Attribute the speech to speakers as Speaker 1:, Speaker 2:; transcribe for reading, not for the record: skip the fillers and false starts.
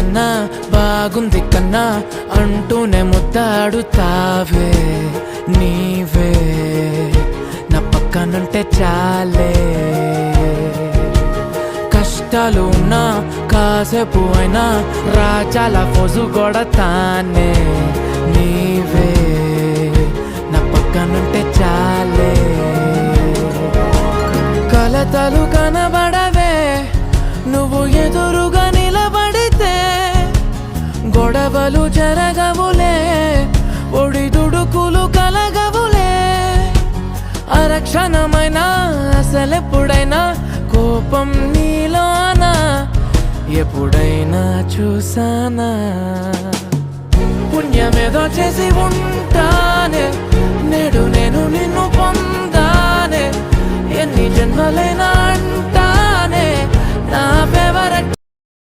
Speaker 1: కన్నా బాగుంది కన్నా అంటూనే ముద్దాడుతావే నీవే నా పక్కనుంటే చాలే. కష్టాలు ఉన్నా కాసేపు అయినా రాజాల ఫోజు కొడతానే నీవే నా పక్కనుంటే చాలే. కలతలు కనబడవే నువ్వు ఎదురుగా నిలబడితే, గొడవలు జరగవులే ఒడిదుడుకులు కలగవులే. అరక్షణమైనా అసలెప్పుడైనా కోపం నీలోనా ఎప్పుడైనా చూసానా? పుణ్యమేదో చేసి ఉంటానే నేడు నేను నిన్ను పొందానే. ఎన్ని జన్మలైనా